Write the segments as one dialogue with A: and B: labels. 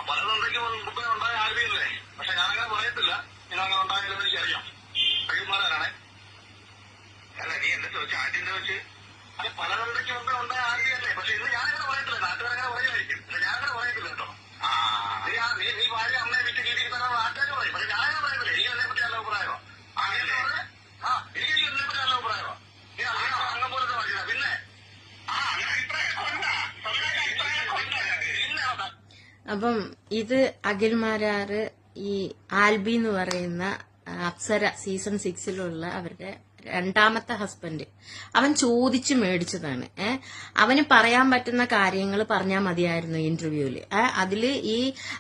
A: പലതന്തയ്ക്ക് മുമ്പേ ഉണ്ടായ ആൽബിയല്ലേ. പക്ഷെ ഞാനങ്ങനെ പറയത്തില്ല. ഇങ്ങനെ ഉണ്ടാകില്ലെന്ന് എനിക്കറിയാം. അഖിൽമാരാണേ. അല്ല, നീ എന്താ ചോദിച്ചു? ആദ്യം ചോദിച്ച് അത് പലതന്തയ്ക്ക് മുമ്പേ ഉണ്ടായ ആൽബിയല്ലേ. പക്ഷെ ഇന്ന് ഞാനങ്ങനെ പറയത്തില്ല. നാട്ടുകാരങ്ങനെ പറയുമായിരിക്കും. പക്ഷെ ഞാനങ്ങനെ പറയത്തില്ല കേട്ടോ. നീ ഭാര്യ അമ്മയെ വിറ്റ് ജീവിക്കുന്ന നാട്ടുകാർ പറയും. പക്ഷെ ഞാനങ്ങനെ പറയത്തില്ല. എനിക്ക് അതിനെ പറ്റി നല്ല അഭിപ്രായമോ. എനിക്ക് ഇതിനെ പറ്റി നല്ല അഭിപ്രായമോ. നീ അങ്ങം പോലത്തെ മനുഷ്യനാ. പിന്നെ
B: അപ്പം ഇത് അഖിൽമാരാറ് ഈ ആൽബി എന്ന് പറയുന്ന അപ്സര സീസൺ 6 അവരുടെ രണ്ടാമത്തെ ഹസ്ബൻഡ് അവൻ ചോദിച്ചു മേടിച്ചതാണ്. അവന് പറയാൻ പറ്റുന്ന കാര്യങ്ങൾ പറഞ്ഞാൽ മതിയായിരുന്നു ഇന്റർവ്യൂല്. അതില് ഈ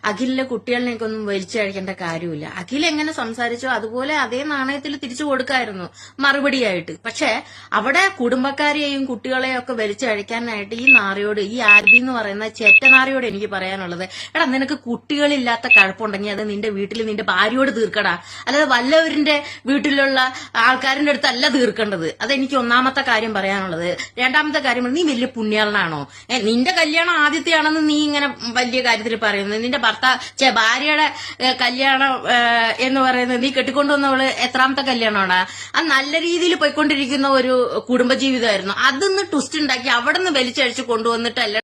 B: അഖിലിലെ കുട്ടികളിലേക്കൊന്നും വലിച്ചഴിക്കേണ്ട കാര്യമില്ല. അഖിൽ എങ്ങനെ സംസാരിച്ചോ അതുപോലെ അതേ നാണയത്തിൽ തിരിച്ചു കൊടുക്കായിരുന്നു മറുപടിയായിട്ട്. പക്ഷെ അവിടെ കുടുംബക്കാരെയും കുട്ടികളെയും ഒക്കെ വലിച്ചഴിക്കാനായിട്ട് ഈ നാറിയോട്, ഈ ആൽബി എന്ന് പറയുന്ന ചെറ്റനാറിയോട് എനിക്ക് പറയാനുള്ളത്, എടാ നിനക്ക് കുട്ടികളില്ലാത്ത കഴപ്പുണ്ടെങ്കിൽ അത് നിന്റെ വീട്ടിൽ നിന്റെ ഭാര്യയോട് തീർക്കടാ. അല്ലാതെ വല്ലവരിന്റെ വീട്ടിലുള്ള ആൾക്കാരിന്റെ അടുത്ത് അല്ല തീർക്കേണ്ടത്. അതെനിക്ക് ഒന്നാമത്തെ കാര്യം പറയാനുള്ളത്. രണ്ടാമത്തെ കാര്യം, നീ വലിയ പുണ്യാളനാണോ? നിന്റെ കല്യാണം ആദ്യത്തെയാണെന്ന് നീ ഇങ്ങനെ വലിയ കാര്യത്തിൽ പറയുന്നത്. നിന്റെ ഭാര്യയുടെ കല്യാണം എന്ന് പറയുന്നത് നീ കെട്ടിക്കൊണ്ടുവന്നവള് എത്രാമത്തെ കല്യാണമാണ്? അത് നല്ല രീതിയിൽ പോയിക്കൊണ്ടിരിക്കുന്ന ഒരു കുടുംബജീവിതമായിരുന്നു. അതൊന്ന് ട്വിസ്റ്റ് ഉണ്ടാക്കി അവിടെ നിന്ന് വലിച്ചഴിച്ച് കൊണ്ടുവന്നിട്ടല്ല